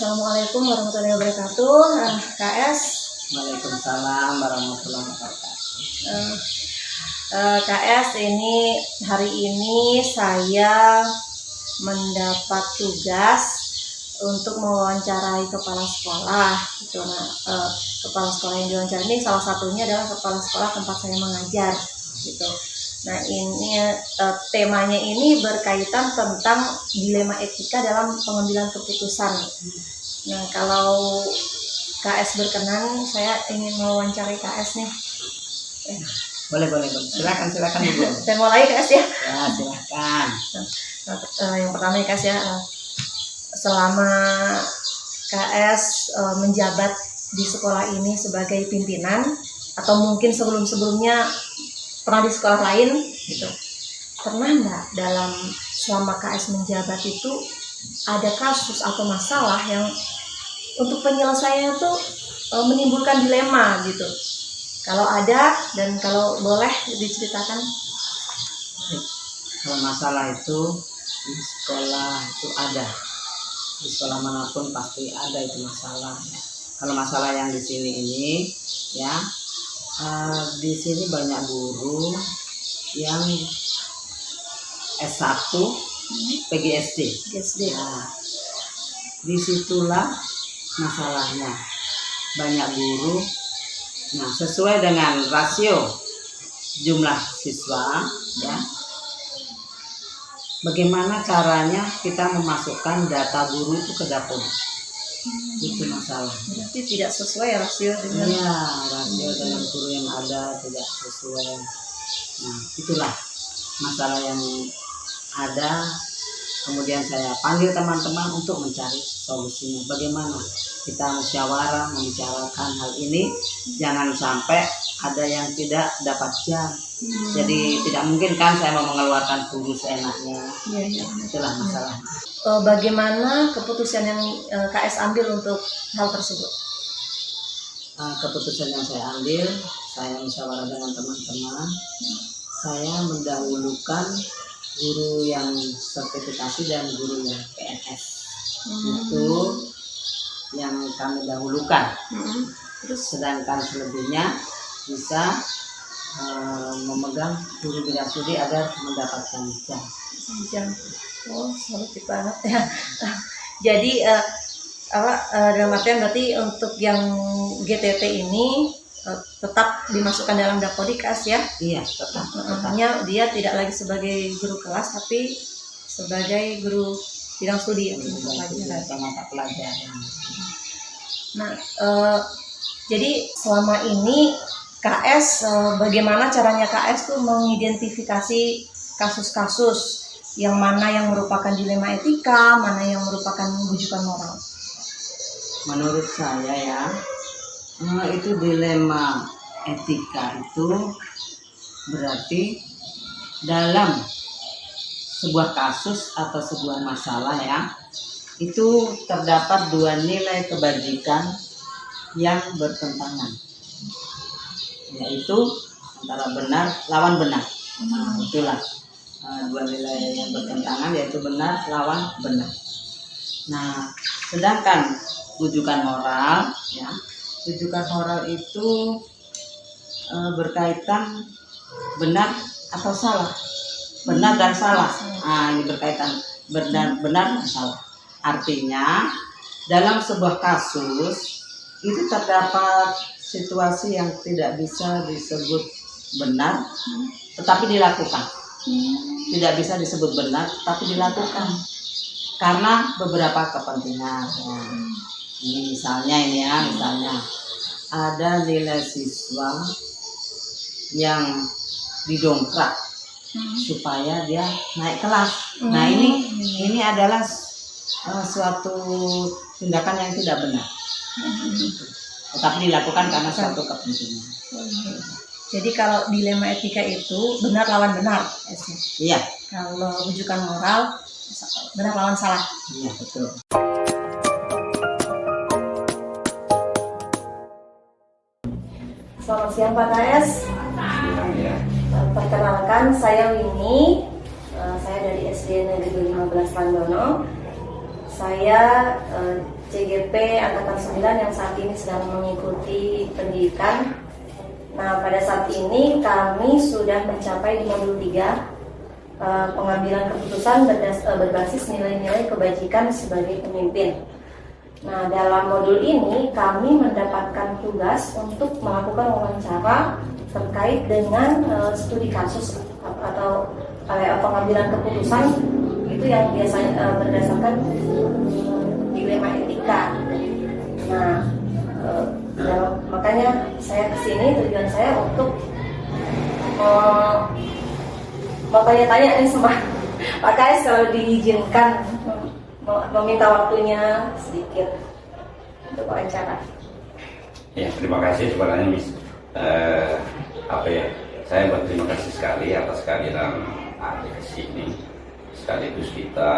Assalamualaikum warahmatullahi wabarakatuh. KS. Waalaikumsalam warahmatullahi wabarakatuh. KS, ini hari ini saya mendapat tugas untuk mewawancarai kepala sekolah. Gitu. Kepala sekolah yang diwawancara ini salah satunya adalah kepala sekolah tempat saya mengajar. Gitu. Nah, ini temanya ini berkaitan tentang dilema etika dalam pengambilan keputusan. Nah, kalau KS berkenan, saya ingin mewawancarai KS nih. Boleh. Silakan Ibu. Saya mulai KS ya. Ya, silakan. Yang pertama ya KS ya, selama KS menjabat di sekolah ini sebagai pimpinan, atau mungkin sebelumnya pernah di sekolah lain gitu, pernah nggak dalam selama KS menjabat itu ada kasus atau masalah yang untuk penyelesaiannya tuh menimbulkan dilema gitu? Kalau ada, dan kalau boleh diceritakan. Kalau masalah itu di sekolah itu ada, di sekolah manapun pasti ada itu masalah. Kalau masalah yang di sini ini ya, di sini banyak guru yang S1 PGSD. Nah, disitulah masalahnya, banyak guru. Nah, sesuai dengan rasio jumlah siswa ya, bagaimana caranya kita memasukkan data guru itu ke dapur. Itu masalah. Berarti tidak sesuai rasio dengan rasio dengan guru yang ada tidak sesuai. Nah, itulah masalah yang ada. Kemudian saya panggil teman-teman untuk mencari solusinya. Bagaimana kita musyawarah membicarakan hal ini, jangan sampai ada yang tidak dapat jam. Jadi tidak mungkin kan saya mau mengeluarkan guru seenaknya. Itulah masalahnya. Bagaimana keputusan yang KS ambil untuk hal tersebut? Keputusan yang saya ambil, saya musyawarah dengan teman-teman. Saya mendahulukan guru yang sertifikasi dan guru yang PNS. Itu yang kami dahulukan. Terus sedangkan selebihnya bisa memegang guru bidang studi agar mendapatkan jam. Oh, salut banget ya. Jadi dalam artian berarti untuk yang GTT ini tetap dimasukkan dalam Dapodik ya? Iya, tetap. Hanya dia tidak lagi sebagai guru kelas, tapi sebagai guru bidang studi ya, mata pelajaran. Nah, jadi selama ini KS, bagaimana caranya KS tuh mengidentifikasi kasus-kasus yang mana yang merupakan dilema etika, mana yang merupakan bujukan moral? Menurut saya ya, itu dilema etika itu berarti dalam sebuah kasus atau sebuah masalah ya, itu terdapat dua nilai kebajikan yang bertentangan, yaitu antara benar lawan benar. Itulah dua nilai yang bertentangan, yaitu benar lawan benar. Nah, sedangkan rujukan moral ya, rujukan moral itu berkaitan benar atau salah, benar dan salah. Nah, ini berkaitan benar dan salah. Artinya dalam sebuah kasus itu terdapat situasi yang tidak bisa disebut benar tetapi dilakukan. Tidak bisa disebut benar tapi dilakukan karena beberapa kepentingan. Ini misalnya ada nilai siswa yang didongkrak supaya dia naik kelas. Nah, ini adalah suatu tindakan yang tidak benar, tetapi dilakukan karena suatu kepentingan. Jadi kalau dilema etika itu benar lawan benar, iya. Kalau rujukan moral benar lawan salah. Iya, betul. Selamat siang Pak KS. Perkenalkan, saya Winnie. Saya dari SD Negeri 15 Landono. Saya CGP Angkatan 9 yang saat ini sedang mengikuti pendidikan. Nah, pada saat ini kami sudah mencapai di modul 3 pengambilan keputusan berbasis nilai-nilai kebajikan sebagai pemimpin. Nah, dalam modul ini kami mendapatkan tugas untuk melakukan wawancara terkait dengan studi kasus atau pengambilan keputusan itu yang biasanya berdasarkan dilema etika. Nah, makanya saya kesini, tujuan saya untuk mau tanya-tanya nih sama Pak KS kalau diizinkan meminta waktunya sedikit untuk wawancara. Ya, terima kasih sebenarnya Miss. Saya berterima kasih sekali atas kehadiran Ade ke sini. Sekaligus kita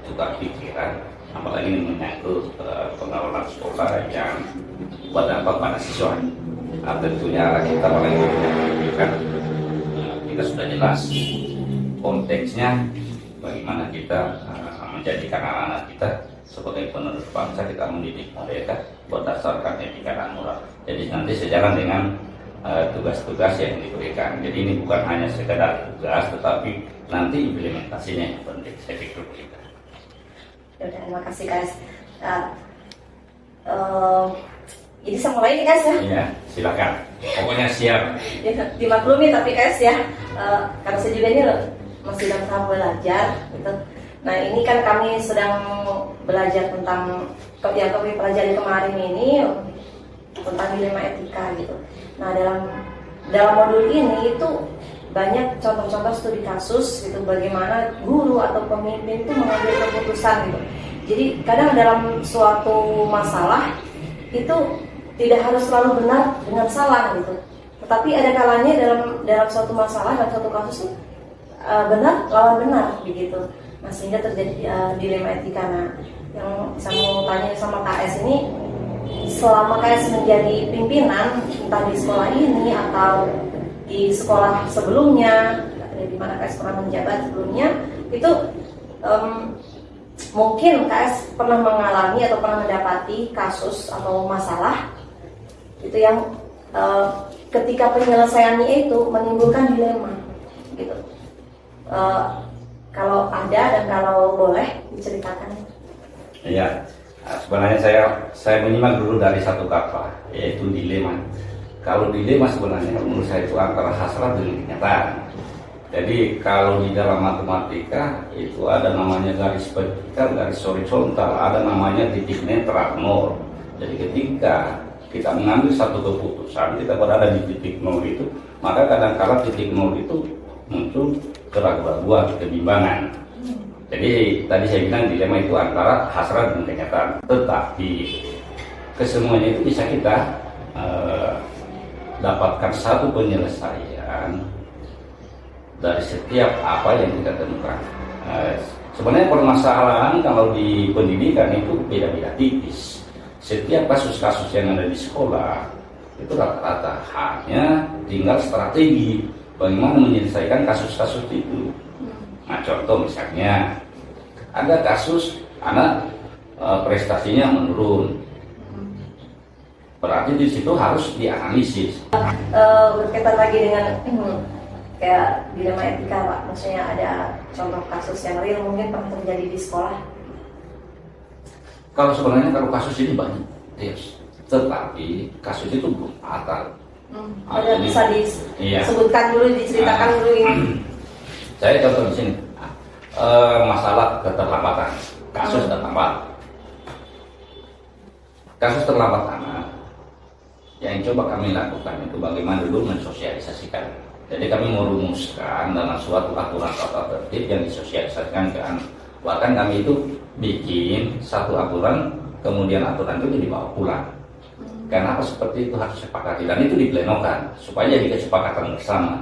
tukar pikiran, apalagi menyangkut pengelolaan sekolah yang berdampak pada siswa. Nah, tentunya kita paling menyampaikan kita sudah jelas konteksnya bagaimana kita menjadikan anak-anak kita sebagai penerus bangsa, kita mendidik mereka berdasarkan etika dan moral. Jadi nanti sejalan dengan tugas-tugas yang diberikan. Jadi ini bukan hanya sekedar tugas, tetapi nanti implementasinya yang penting, saya pikir kita. Terima kasih guys. Jadi saya mulai nih guys ya. Iya, silakan. Pokoknya siap. Dimaklumi tapi guys ya, karena saya juga ini masih dalam tahap belajar gitu. Nah, ini kan kami sedang belajar tentang yang kami pelajari kemarin ini tentang dilema etika gitu. Nah, dalam modul ini itu banyak contoh-contoh studi kasus gitu, bagaimana guru atau pemimpin itu mengambil keputusan gitu. Jadi kadang dalam suatu masalah itu tidak harus selalu benar dengan salah gitu. Tetapi ada kalanya dalam suatu masalah, dalam suatu kasus itu benar lawan benar begitu. Nah, sehingga terjadi dilema etika. Nah, yang saya mau tanya sama KS ini, selama KS menjadi pimpinan entah di sekolah ini atau di sekolah sebelumnya, di mana KS pernah menjabat sebelumnya, itu mungkin KS pernah mengalami atau pernah mendapati kasus atau masalah itu yang ketika penyelesaiannya itu menimbulkan dilema gitu. Kalau ada dan kalau boleh diceritakan. Iya, sebenarnya saya menyimak dulu dari satu kata, yaitu dilema. Kalau dilema sebenarnya menurut saya itu antara hasrat dengan kenyataan. Jadi kalau di dalam matematika itu ada namanya garis vertikal, garis horizontal, ada namanya titik netral, nol. Jadi ketika kita mengambil satu keputusan, kita berada di titik nol itu, maka kadang-kala titik nol itu muncul keraguan-keraguan, kebimbangan. Jadi tadi saya bilang dilema itu antara hasrat dan kenyataan. Tetapi kesemuanya itu bisa kita dapatkan satu penyelesaian dari setiap apa yang kita temukan. Sebenarnya permasalahan kalau di pendidikan itu beda-beda tipis. Setiap kasus-kasus yang ada di sekolah itu rata-rata hanya tinggal strategi bagaimana menyelesaikan kasus-kasus itu. Nah, contoh misalnya ada kasus anak prestasinya menurun, berarti di situ harus dianalisis. Berkaitan lagi dengan kayak dilema etika Pak, maksudnya ada contoh kasus yang real mungkin pernah terjadi di sekolah. Kalau sebenarnya kalau kasus ini banyak, yes. Tetapi kasus itu belum fatal. Ada bisa disebutkan dulu, diceritakan dulu ini. Saya contoh di sini, masalah keterlambatan, kasus terlambat. Kasus terlambat anak, yang coba kami lakukan itu bagaimana dulu mensosialisasikan. Jadi kami merumuskan dalam suatu aturan tata tertib yang disosialisasikan ke anak. Bahkan kami itu bikin satu aturan, kemudian aturan itu dibawa pulang. Kenapa seperti itu harus disepakati dan itu diplenokan supaya jadi kesepakatan bersama.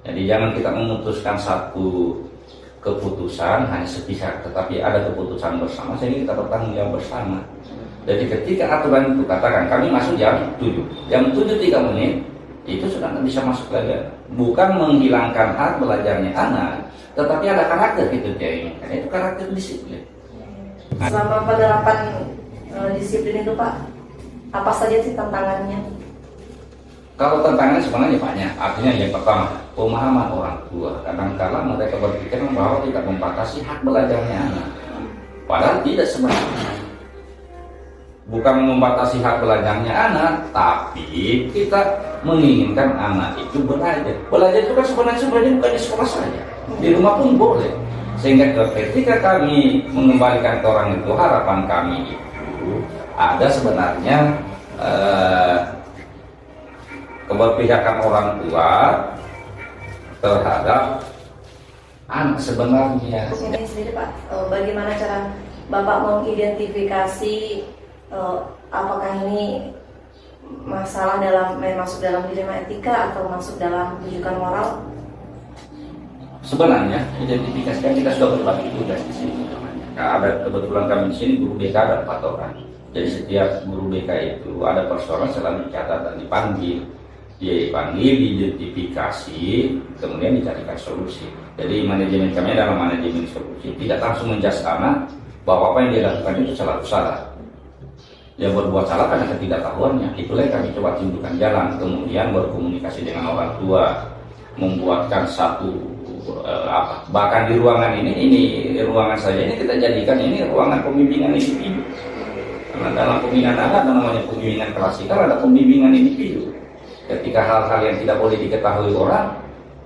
Jadi jangan kita memutuskan satu keputusan hanya sepihak, tetapi ada keputusan bersama sehingga kita bertanggung jawab bersama. Jadi ketika aturan itu katakan kami masuk jam 7, jam 7:03 itu sudah tidak bisa masuk lagi. Bukan menghilangkan hak belajarnya anak, tetapi ada karakter gitu dia ini. Karena itu karakter disiplin. Selama penerapan disiplin itu Pak? Apa saja sih tantangannya? Kalau tantangannya sebenarnya banyak. Artinya yang pertama, pemahaman orang tua. Kadang-kala mereka berpikir bahwa tidak membatasi hak belajarnya anak. Padahal tidak sebenarnya. Bukan membatasi hak belajarnya anak, tapi kita menginginkan anak itu belajar. Belajar itu kan sebenarnya bukan di sekolah saja, di rumah pun boleh. Sehingga ketika kami mengembalikan ke orang itu, harapan kami itu ada sebenarnya keberpihakan orang tua terhadap anak sebenarnya. Ini sendiri Pak, bagaimana cara Bapak mengidentifikasi apakah ini masalah masuk dalam dilema etika atau masuk dalam rujukan moral? Sebenarnya identifikasi kan kita sudah berbagi tugas di sini namanya. Ada kebetulan kami di sini guru BK ada 4 orang. Jadi setiap guru BK itu ada persoalan selalu dicatat dan dipanggil. Dia dipanggil, diidentifikasi, kemudian dicarikan solusi. Jadi manajemen kami dalam manajemen solusi tidak langsung menjudge anak bahwa apa yang dia lakukan itu selalu salah. Dia berbuat salah karena ketidaktahuannya. Itulah yang kami coba tunjukkan jalan. Kemudian berkomunikasi dengan orang tua, membuatkan satu bahkan di ruangan ini ruangan saja ini kita jadikan ini ruangan pembimbingan individu. Karena dalam pembinaan anak ada namanya pembimbingan klasikal, ada pembimbingan individu. Ketika hal-hal yang tidak boleh diketahui orang,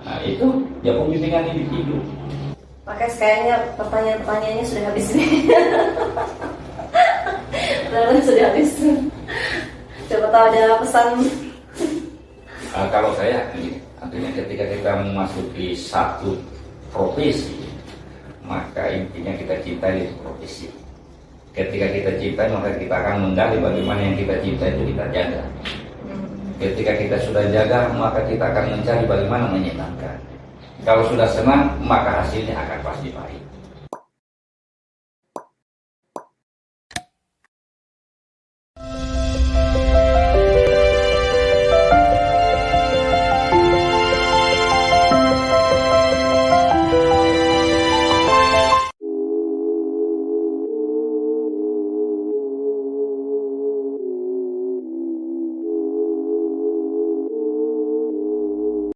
nah itu ya pembimbingan individu. Makanya kayaknya pertanyaan-pertanyaannya sudah habis nih. Benar-benar sudah habis. Coba tahu ada pesan. Kalau saya artinya ketika kita memasuki satu profesi, maka intinya kita cintai profesi. Ketika kita cintai, maka kita akan menggali bagaimana yang kita cintai itu kita jaga. Ketika kita sudah jaga, maka kita akan mencari bagaimana menyenangkan. Kalau sudah senang, maka hasilnya akan pasti baik.